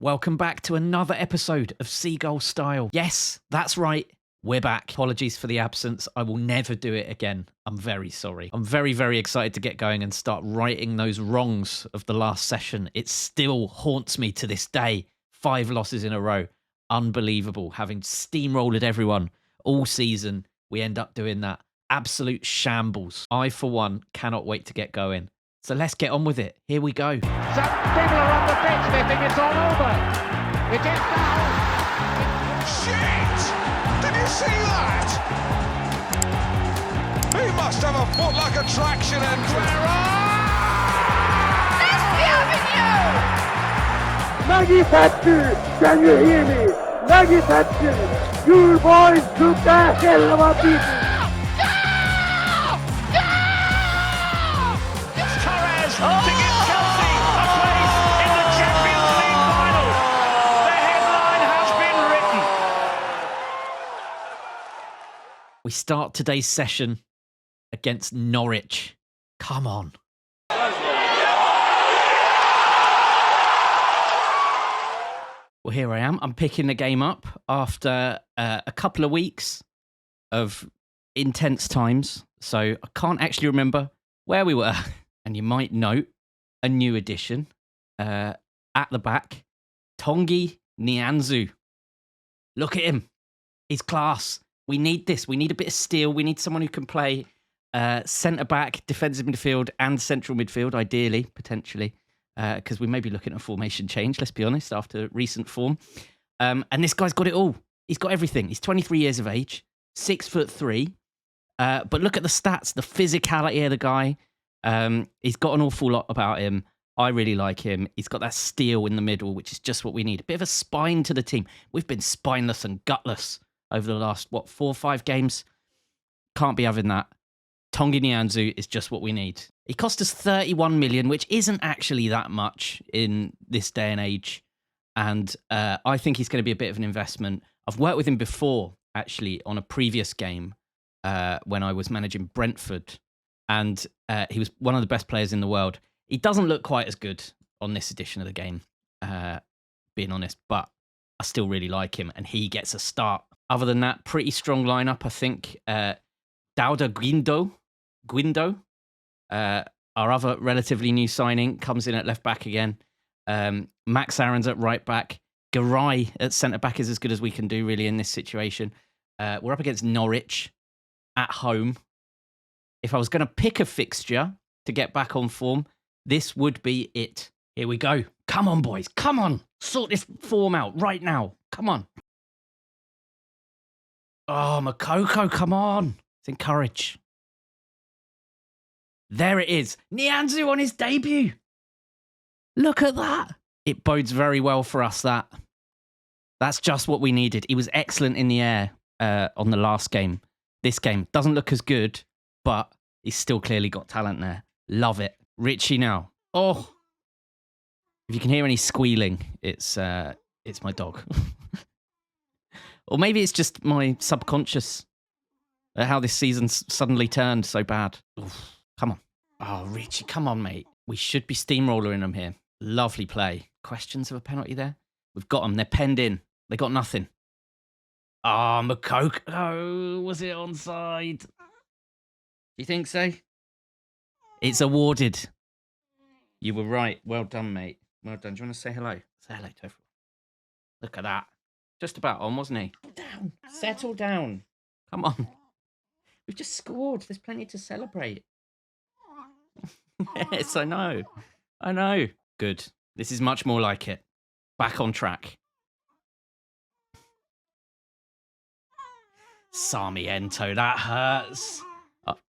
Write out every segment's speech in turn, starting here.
Welcome back to another episode of Seagull Style. Yes, that's right. We're back. Apologies for the absence. I will never do it again. I'm very sorry. I'm very, very excited to get going and start righting those wrongs of the last session. It still haunts me to this day. 5 losses in a row. Unbelievable. Having steamrolled everyone all season, we end up doing that. Absolute shambles. I, for one, cannot wait to get going. So let's get on with it. Here we go. Some people are on the pitch, they think it's all over. It is now. Shit! Did you see that? He must have a foot like a traction entrance. Maggie Thatcher, can you hear me? Maggie Thatcher, you boys took the hell of a beating. To give Chelsea a place in the Champions League final. The headline has been written. We start today's session against Norwich. Come on. Well, here I am. I'm picking the game up after a couple of weeks of intense times. So I can't actually remember where we were. And you might note a new addition at the back, Tongi Nianzou. Look at him. He's class. We need this. We need a bit of steel. We need someone who can play centre-back, defensive midfield and central midfield, ideally, potentially, because we may be looking at a formation change, let's be honest, after recent form. And this guy's got it all. He's got everything. He's 23 years of age, 6'3". But look at the stats, the physicality of the guy. He's got an awful lot about him. I really like him. He's got that steel in the middle, which is just what we need. A bit of a spine to the team. We've been spineless and gutless over the last, 4 or 5 games? Can't be having that. Tongi Nianzou is just what we need. He cost us 31 million, which isn't actually that much in this day and age. And I think he's going to be a bit of an investment. I've worked with him before, actually, on a previous game when I was managing Brentford. And he was one of the best players in the world. He doesn't look quite as good on this edition of the game, being honest, but I still really like him, and he gets a start. Other than that, pretty strong lineup, I think. Dauda Guindo, our other relatively new signing, comes in at left back again. Max Aaron's at right back. Garay at centre back is as good as we can do, really, in this situation. We're up against Norwich at home. If I was going to pick a fixture to get back on form, this would be it. Here we go. Come on, boys. Come on. Sort this form out right now. Come on. Oh, Makoko, come on. Let's encourage. There it is. Nianzou on his debut. Look at that. It bodes very well for us, that. That's just what we needed. He was excellent in the air on the last game. This game doesn't look as good, but he's still clearly got talent there. Love it. Richie now. Oh. If you can hear any squealing, it's my dog. Or maybe it's just my subconscious at how this season's suddenly turned so bad. Oof, come on. Oh, Richie, come on, mate. We should be steamrolling them here. Lovely play. Questions of a penalty there? We've got them. They're penned in. They got nothing. Ah, Makoko. Oh, was it onside? You think so? It's awarded. You were right. Well done, mate. Well done. Do you want to say hello? Say hello to everyone. Look at that. Just about on, wasn't he? Down. Settle down. Come on. We've just scored. There's plenty to celebrate. Yes, I know. I know. Good. This is much more like it. Back on track. Sarmiento, that hurts.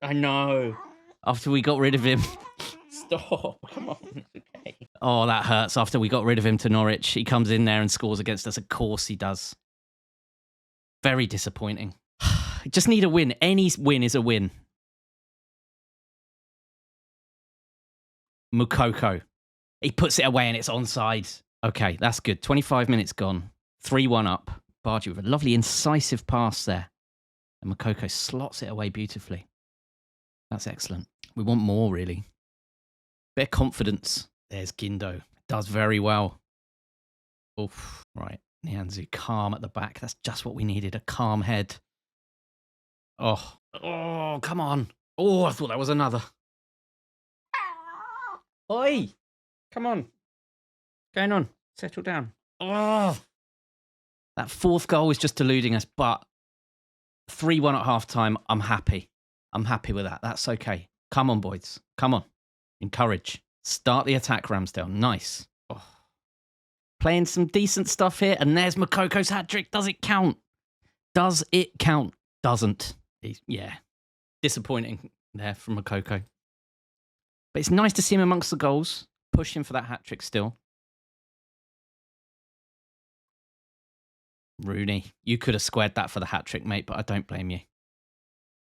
I know. After we got rid of him. Stop. Come on. Okay. Oh, that hurts. After we got rid of him to Norwich, he comes in there and scores against us. Of course he does. Very disappointing. Just need a win. Any win is a win. Mukoko. He puts it away and it's onside. Okay, that's good. 25 minutes gone. 3-1 up. Bargy with a lovely incisive pass there. And Mukoko slots it away beautifully. That's excellent. We want more, really. Bit of confidence. There's Guindo. Does very well. Oof. Right. Nianzu calm at the back. That's just what we needed. A calm head. Oh. Oh, come on. Oh, I thought that was another. Oi. Come on. What's going on? Settle down. Oh. That fourth goal is just deluding us, but 3-1 at half-time. I'm happy. I'm happy with that. That's okay. Come on, boys. Come on. Encourage. Start the attack, Ramsdale. Nice. Oh. Playing some decent stuff here. And there's Mokoko's hat-trick. Does it count? Does it count? Doesn't. Yeah. Disappointing there from Mokoko. But it's nice to see him amongst the goals. Pushing for that hat-trick still. Rooney. You could have squared that for the hat-trick, mate, but I don't blame you.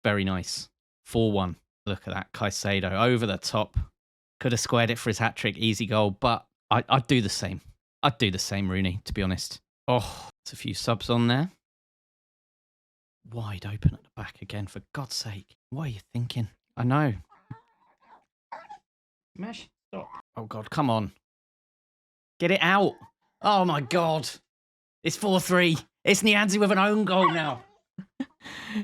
Very nice. 4-1. Look at that. Caicedo over the top. Could have squared it for his hat-trick. Easy goal, but I'd do the same. I'd do the same, Rooney, to be honest. Oh, there's a few subs on there. Wide open at the back again, for God's sake. What are you thinking? I know. Mesh, stop. Oh, God, come on. Get it out. Oh, my God. It's 4-3. It's Nianzu with an own goal now.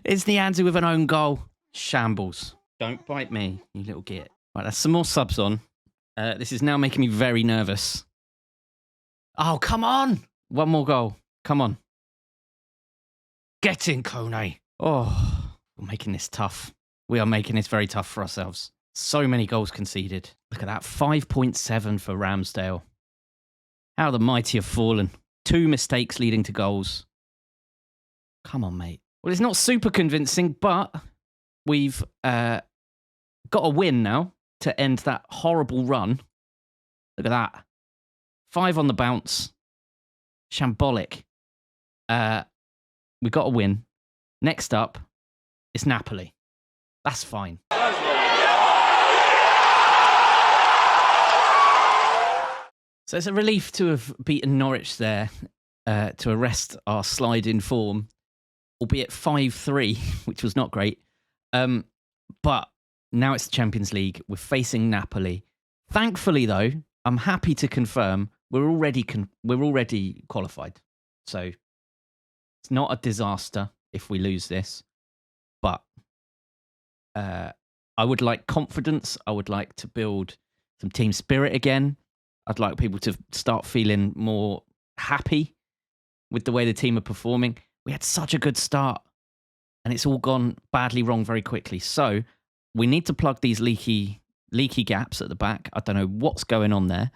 It's Nianzu with an own goal. Shambles. Don't bite me, you little git. Right, there's some more subs on. This is now making me very nervous. Oh, come on. One more goal. Come on. Get in, Kone. Oh, we're making this tough. We are making this very tough for ourselves. So many goals conceded. Look at that. 5.7 for Ramsdale. How the mighty have fallen. 2 mistakes leading to goals. Come on, mate. Well, it's not super convincing, but we've got a win now to end that horrible run. Look at that. 5 on the bounce. Shambolic. We got a win. Next up, it's Napoli. That's fine. So it's a relief to have beaten Norwich there to arrest our slide in form, albeit 5-3, which was not great. But now it's the Champions League. We're facing Napoli. Thankfully, though, I'm happy to confirm we're already qualified. So it's not a disaster if we lose this. But I would like confidence. I would like to build some team spirit again. I'd like people to start feeling more happy with the way the team are performing. We had such a good start, and it's all gone badly wrong very quickly. So we need to plug these leaky gaps at the back. I don't know what's going on there.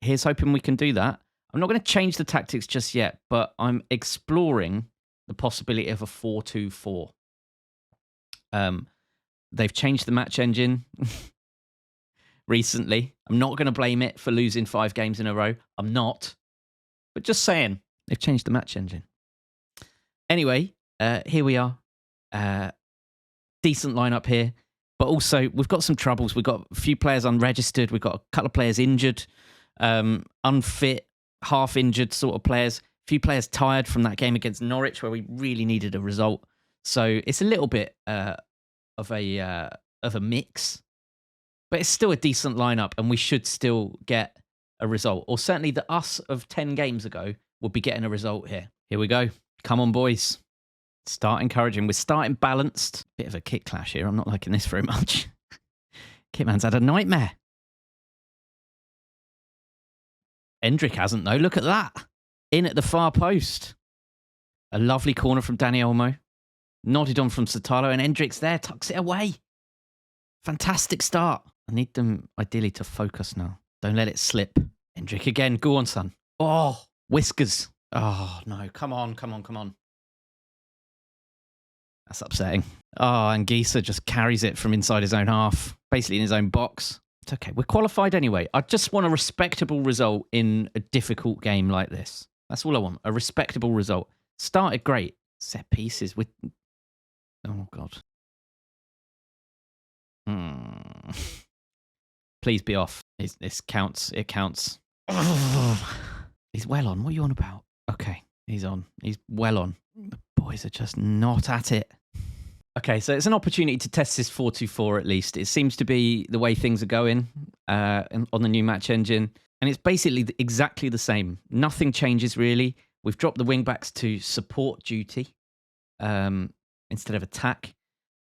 Here's hoping we can do that. I'm not going to change the tactics just yet, but I'm exploring the possibility of a 4-2-4. They've changed the match engine recently. I'm not going to blame it for losing 5 games in a row. I'm not. But just saying, they've changed the match engine. Anyway, here we are. Decent lineup here. But also, we've got some troubles. We've got a few players unregistered. We've got a couple of players injured, unfit, half-injured sort of players. A few players tired from that game against Norwich where we really needed a result. So it's a little bit of a mix. But it's still a decent lineup, and we should still get a result. Or certainly the us of 10 games ago would be getting a result here. Here we go. Come on, boys. Start encouraging. We're starting balanced. Bit of a kick clash here. I'm not liking this very much. Kitman's had a nightmare. Endrick hasn't, though. Look at that. In at the far post. A lovely corner from Dani Olmo. Nodded on from Sotalo, and Endrick's there. Tucks it away. Fantastic start. I need them, ideally, to focus now. Don't let it slip. Endrick again. Go on, son. Oh, whiskers. Oh, no. Come on, come on, come on. That's upsetting. Oh, and Gisa just carries it from inside his own half, basically in his own box. It's okay. We're qualified anyway. I just want a respectable result in a difficult game like this. That's all I want. A respectable result. Started great. Set pieces with... Oh, God. Please be off. This counts. It counts. He's well on. What are you on about? Okay, he's on. He's well on. The boys are just not at it. Okay, so it's an opportunity to test this 4-2-4 at least. It seems to be the way things are going on the new match engine. And it's basically exactly the same. Nothing changes, really. We've dropped the wing-backs to support duty instead of attack.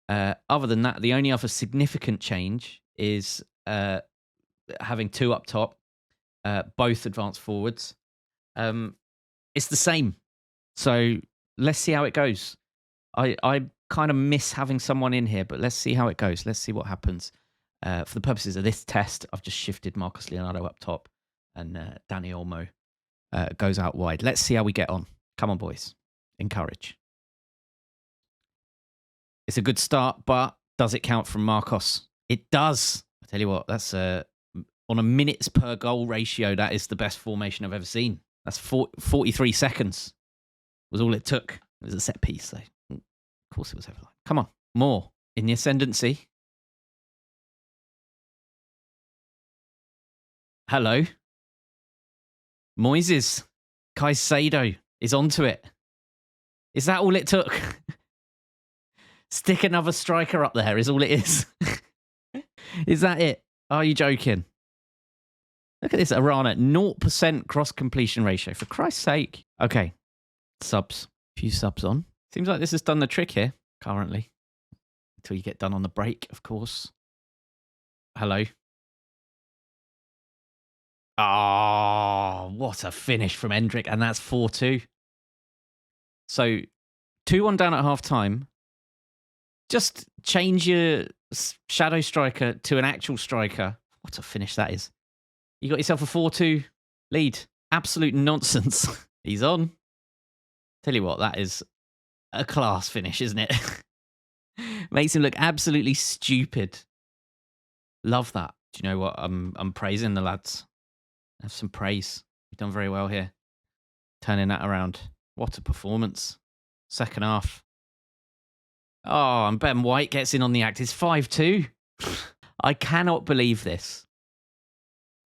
Other than that, the only other significant change is having two up top, both advanced forwards. It's the same. So let's see how it goes. I kind of miss having someone in here, but let's see how it goes. Let's see what happens. For the purposes of this test, I've just shifted Marcus Leonardo up top and Danny Olmo goes out wide. Let's see how we get on. Come on, boys. Encourage. It's a good start, but does it count from Marcos? It does. I tell you what, that's on a minutes per goal ratio, that is the best formation I've ever seen. That's 43 seconds was all it took. It was a set piece, though. Of course it was ever like. Come on, more in the ascendancy. Hello. Moises. Caicedo is onto it. Is that all it took? Stick another striker up there is all it is. Is that it? Are you joking? Look at this Arana. 0% cross completion ratio. For Christ's sake. Okay. Subs. Few subs on. Seems like this has done the trick here currently. Until you get done on the break, of course. Hello. Oh, what a finish from Endrick. And that's 4-2. So 2-1 down at half time. Just change your shadow striker to an actual striker. What a finish that is. You got yourself a 4-2 lead. Absolute nonsense. He's on. Tell you what, that is a class finish, isn't it? Makes him look absolutely stupid. Love that. Do you know what? I'm praising the lads. Have some praise. You've done very well here. Turning that around. What a performance. Second half. Oh, and Ben White gets in on the act. It's 5-2. I cannot believe this.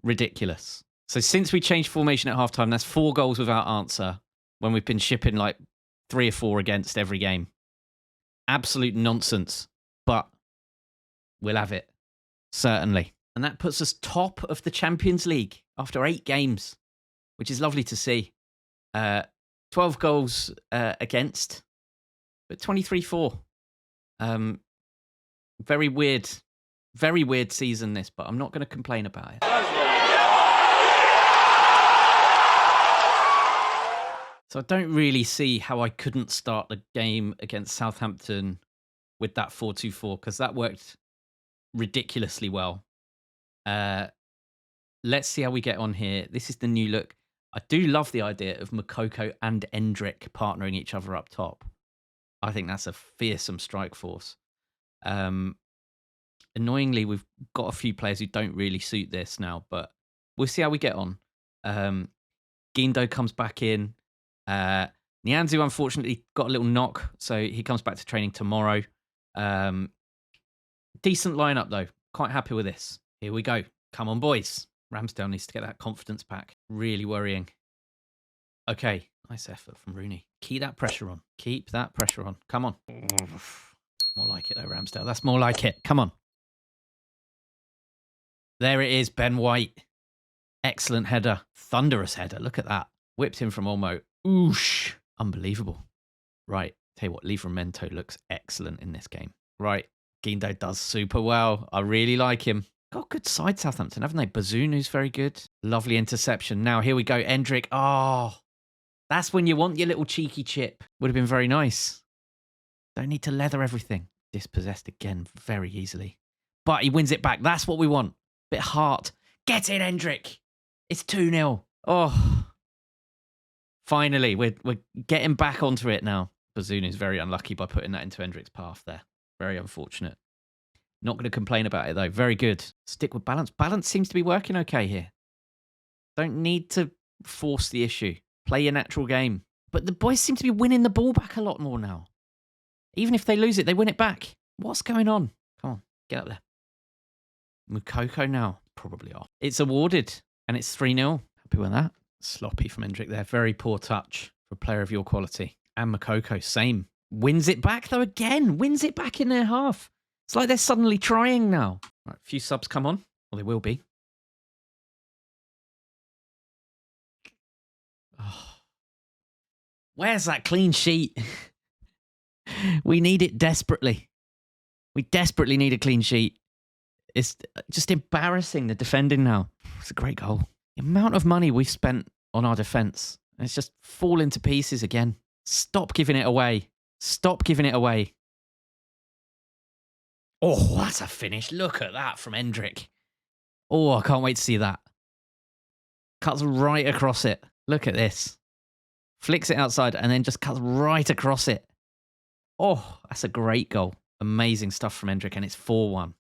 Ridiculous. So since we changed formation at halftime, that's 4 goals without answer when we've been shipping like 3 or 4 against every game. Absolute nonsense. But we'll have it. Certainly. And that puts us top of the Champions League after 8 games, which is lovely to see. 12 goals against, but 23-4. Very weird season this, but I'm not going to complain about it. So I don't really see how I couldn't start the game against Southampton with that 4-2-4, because that worked ridiculously well. Let's see how we get on here. This is the new look. I do love the idea of Moukoko and Endrick partnering each other up top. I think that's a fearsome strike force. Annoyingly, we've got a few players who don't really suit this now, but we'll see how we get on. Guindo comes back in. Nianzou, unfortunately, got a little knock, so he comes back to training tomorrow. Decent lineup, though. Quite happy with this. Here we go. Come on, boys. Ramsdale needs to get that confidence back. Really worrying. Okay. Nice effort from Rooney. Keep that pressure on. Keep that pressure on. Come on. More like it, though, Ramsdale. That's more like it. Come on. There it is, Ben White. Excellent header. Thunderous header. Look at that. Whipped in from Olmo. Oosh. Unbelievable. Right. Tell you what, Livramento looks excellent in this game. Right. Guindo does super well. I really like him. Got a good side, Southampton, haven't they? Bazoon, who's very good. Lovely interception. Now, here we go. Endrick. Oh, that's when you want your little cheeky chip. Would have been very nice. Don't need to leather everything. Dispossessed again very easily. But he wins it back. That's what we want. Bit of heart. Get in, Endrick. It's 2-0. Oh. Finally, we're getting back onto it now. Bazoon is very unlucky by putting that into Endrick's path there. Very unfortunate. Not going to complain about it, though. Very good. Stick with balance. Balance seems to be working okay here. Don't need to force the issue. Play your natural game. But the boys seem to be winning the ball back a lot more now. Even if they lose it, they win it back. What's going on? Come on, get up there. Moukoko now, probably off. It's awarded, and it's 3-0. Happy with that. Sloppy from Endrick there. Very poor touch for a player of your quality. And Moukoko, same. Wins it back, though, again. Wins it back in their half. It's like they're suddenly trying now. Right, a few subs come on. Well, they will be. Where's that clean sheet? We need it desperately. We desperately need a clean sheet. It's just embarrassing, the defending now. It's a great goal. The amount of money we've spent on our defence, it's just falling to pieces again. Stop giving it away. Stop giving it away. Oh, that's a finish. Look at that from Hendrick. Oh, I can't wait to see that. Cuts right across it. Look at this. Flicks it outside and then just cuts right across it. Oh, that's a great goal. Amazing stuff from Hendrick, and it's 4-1.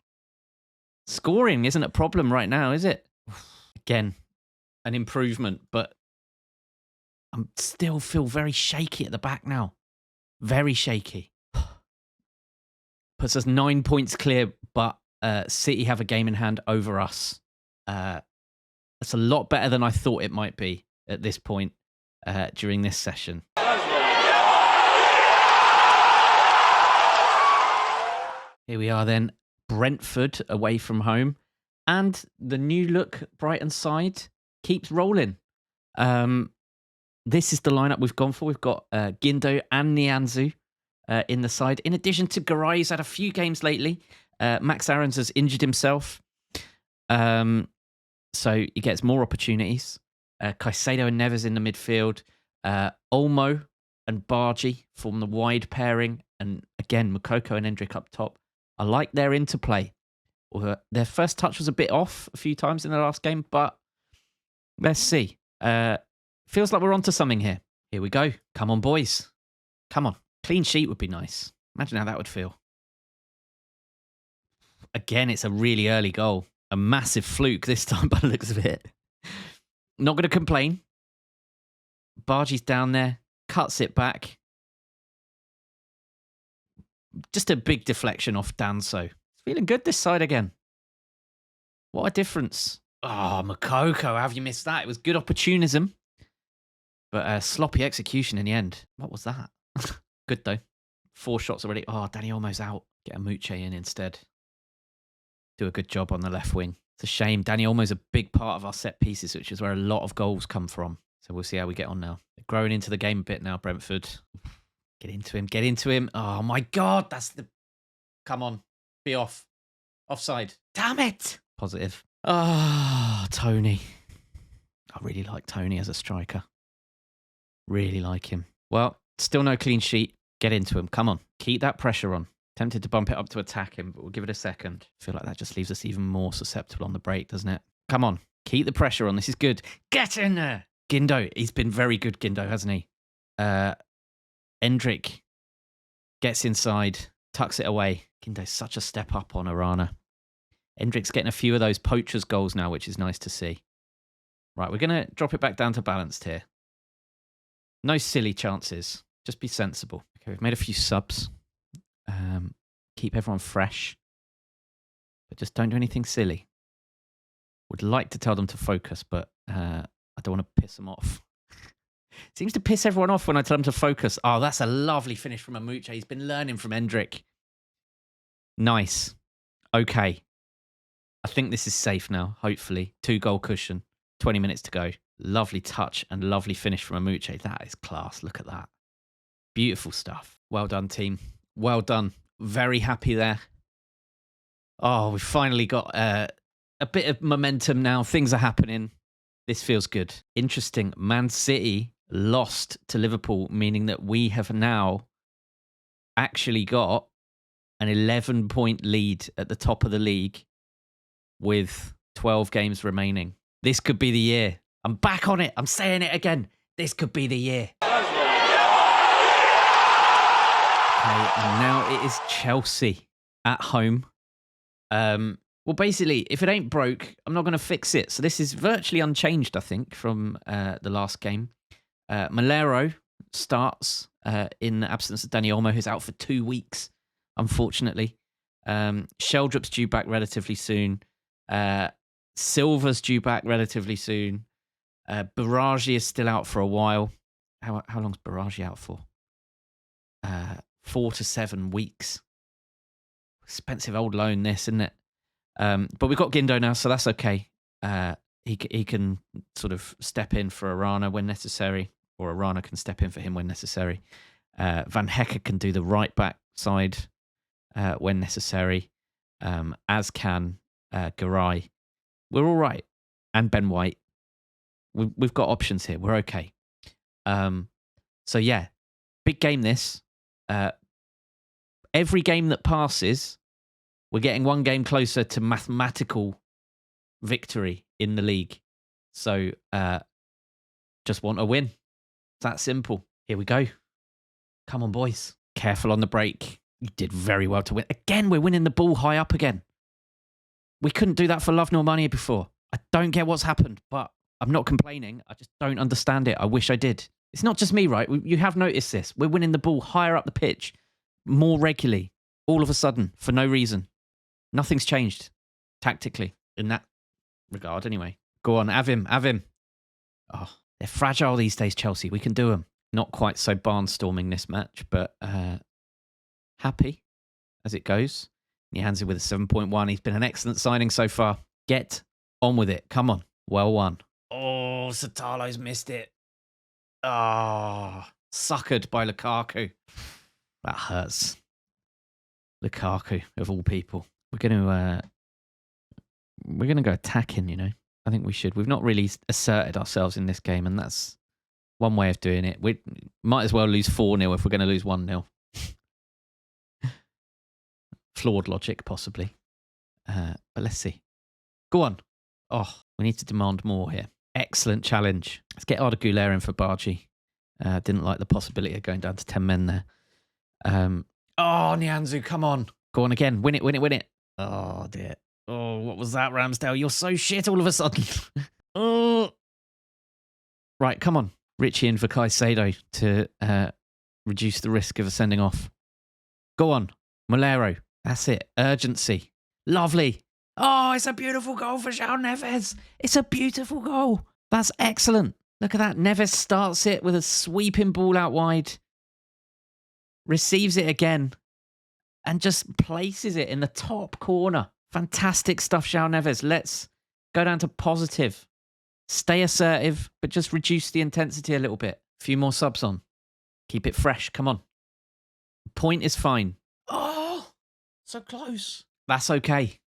Scoring isn't a problem right now, is it? Again, an improvement, but I still feel very shaky at the back now. Very shaky. Puts us 9 points clear, but City have a game in hand over us. That's a lot better than I thought it might be at this point during this session. Here we are then, Brentford away from home. And the new look Brighton side keeps rolling. This is the lineup we've gone for. We've got Guindo and Nianzou in the side. In addition to Garay, who's had a few games lately. Max Aarons has injured himself. So he gets more opportunities. Caicedo and Neves in the midfield. Olmo and Bargi form the wide pairing. And again, Moukoko and Hendrick up top. I like their interplay. Their first touch was a bit off a few times in the last game, but let's see. Feels like we're onto something here. Here we go. Come on, boys. Come on. Clean sheet would be nice. Imagine how that would feel. Again, it's a really early goal. A massive fluke this time by the looks of it. Not going to complain. Bargi's down there. Cuts it back. Just a big deflection off Danso. Feeling good this side again. What a difference. Oh, Moukoko, how have you missed that? It was good opportunism. But sloppy execution in the end. What was that? Good though. 4 shots already. Oh, Dani Olmo's out. Get a Muche in instead. Do a good job on the left wing. It's a shame. Dani Olmo's a big part of our set pieces, which is where a lot of goals come from. So we'll see how we get on now. They're growing into the game a bit now, Brentford. Get into him. Get into him. Oh my God. That's the... Come on. Be off. Offside. Damn it. Positive. Oh, Tony. I really like Tony as a striker. Really like him. Well, still no clean sheet. Get into him. Come on. Keep that pressure on. Tempted to bump it up to attack him, but we'll give it a second. I feel like that just leaves us even more susceptible on the break, doesn't it? Come on. Keep the pressure on. This is good. Get in there. Guindo. He's been very good, Guindo, hasn't he? Hendrick gets inside, tucks it away. Guindo's such a step up on Arana. Hendrick's getting a few of those poachers goals now, which is nice to see. Right, we're going to drop it back down to balanced here. No silly chances. Just be sensible. Okay, we've made a few subs. Keep everyone fresh. But just don't do anything silly. Would like to tell them to focus, but I don't want to piss them off. Seems to piss everyone off when I tell them to focus. Oh, that's a lovely finish from Amuche. He's been learning from Hendrick. Nice. Okay. I think this is safe now, hopefully. 2-goal cushion. 20 minutes to go. Lovely touch and lovely finish from Amuche. That is class. Look at that. Beautiful stuff. Well done, team. Well done. Very happy there. Oh, we've finally got a bit of momentum now. Things are happening. This feels good. Interesting. Man City lost to Liverpool, meaning that we have now actually got an 11-point lead at the top of the league with 12 games remaining. This could be the year. I'm back on it. I'm saying it again. This could be the year. Okay, and now it is Chelsea at home. Well, basically, if it ain't broke, I'm not going to fix it. So this is virtually unchanged, I think, from the last game. Malero starts in the absence of Dani Olmo, who's out for 2 weeks, unfortunately. Sheldrop's due back relatively soon. Silva's due back relatively soon. Baraji is still out for a while. How long's Baraji out for? 4 to 7 weeks. Expensive old loan, this, isn't it? But we've got Guindo now, so that's okay. He can sort of step in for Arana when necessary. or Arana can step in for him when necessary. Van Hecker can do the right back side when necessary, as can Garay. We're all right. And Ben White. We've got options here. We're okay. So yeah, big game this. Every game that passes, we're getting one game closer to mathematical victory in the league. So just want a win. It's that simple. Here we go. Come on, boys. Careful on the break. You did very well to win. Again, we're winning the ball high up again. We couldn't do that for love nor money before. I don't get what's happened, but I'm not complaining. I just don't understand it. I wish I did. It's not just me, right? You have noticed this. We're winning the ball higher up the pitch more regularly, all of a sudden, for no reason. Nothing's changed tactically in that regard, anyway. Go on, have him. Oh, they're fragile these days, Chelsea. We can do them. Not quite so barnstorming this match, but happy as it goes. Nyanzi with a 7.1. He's been an excellent signing so far. Get on with it. Come on. Well won. Oh, Satalo's missed it. Oh, suckered by Lukaku. That hurts. Lukaku, of all people. We're going to go attacking, you know. I think we should. We've not really asserted ourselves in this game, and that's one way of doing it. We might as well lose 4-0 if we're going to lose 1-0. Flawed logic, possibly. But let's see. Go on. Oh, we need to demand more here. Excellent challenge. Let's get Arda Güler in for Bargi. Didn't like the possibility of going down to 10 men there. Oh, Nyanzu, come on. Go on again. Win it. Oh, dear. Oh, what was that, Ramsdale? You're so shit all of a sudden. Oh. Right, come on. Richie in for Caicedo to reduce the risk of a sending off. Go on. Molero. That's it. Urgency. Lovely. Oh, it's a beautiful goal for João Neves. It's a beautiful goal. That's excellent. Look at that. Neves starts it with a sweeping ball out wide. Receives it again. And just places it in the top corner. Fantastic stuff, João Neves. Let's go down to positive. Stay assertive, but just reduce the intensity a little bit. A few more subs on. Keep it fresh. Come on. Point is fine. Oh, so close. That's okay.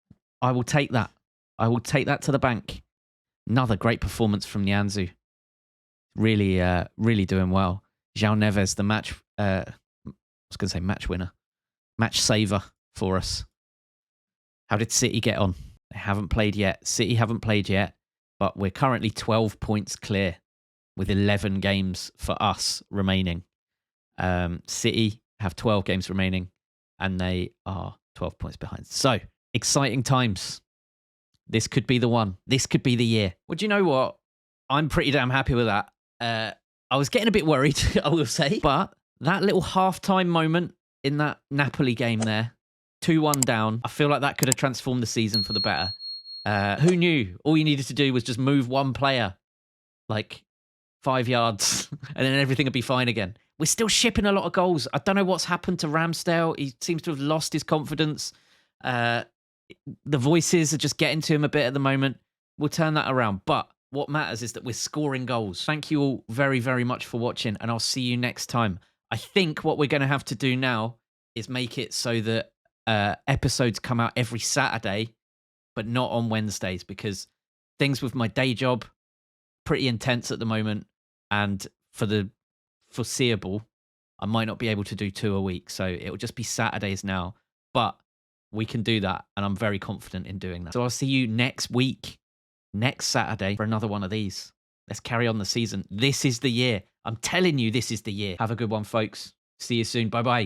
I will take that. I will take that to the bank. Another great performance from Nyanzu. Really doing well. João Neves, the match, I was going to say match winner. Match saver for us. How did City get on? They haven't played yet. City haven't played yet, but we're currently 12 points clear with 11 games for us remaining. City have 12 games remaining and they are 12 points behind. So, exciting times. This could be the one. This could be the year. Well, do you know what? I'm pretty damn happy with that. I was getting a bit worried, I will say, but that little halftime moment in that Napoli game there, 2-1 down, I feel like that could have transformed the season for the better. Who knew? All you needed to do was just move one player, like 5 yards, and then everything would be fine again. We're still shipping a lot of goals. I don't know what's happened to Ramsdale. He seems to have lost his confidence. The voices are just getting to him a bit at the moment. We'll turn that around. But what matters is that we're scoring goals. Thank you all very, very much for watching, and I'll see you next time. I think what we're going to have to do now is make it so that episodes come out every Saturday, but not on Wednesdays, because things with my day job, pretty intense at the moment, and for the foreseeable, I might not be able to do 2 a week. So it'll just be Saturdays now, but we can do that, and I'm very confident in doing that. So I'll see you next week, next Saturday, for another one of these. Let's carry on the season. This is the year. I'm telling you, this is the year. Have a good one, folks. See you soon. Bye-bye.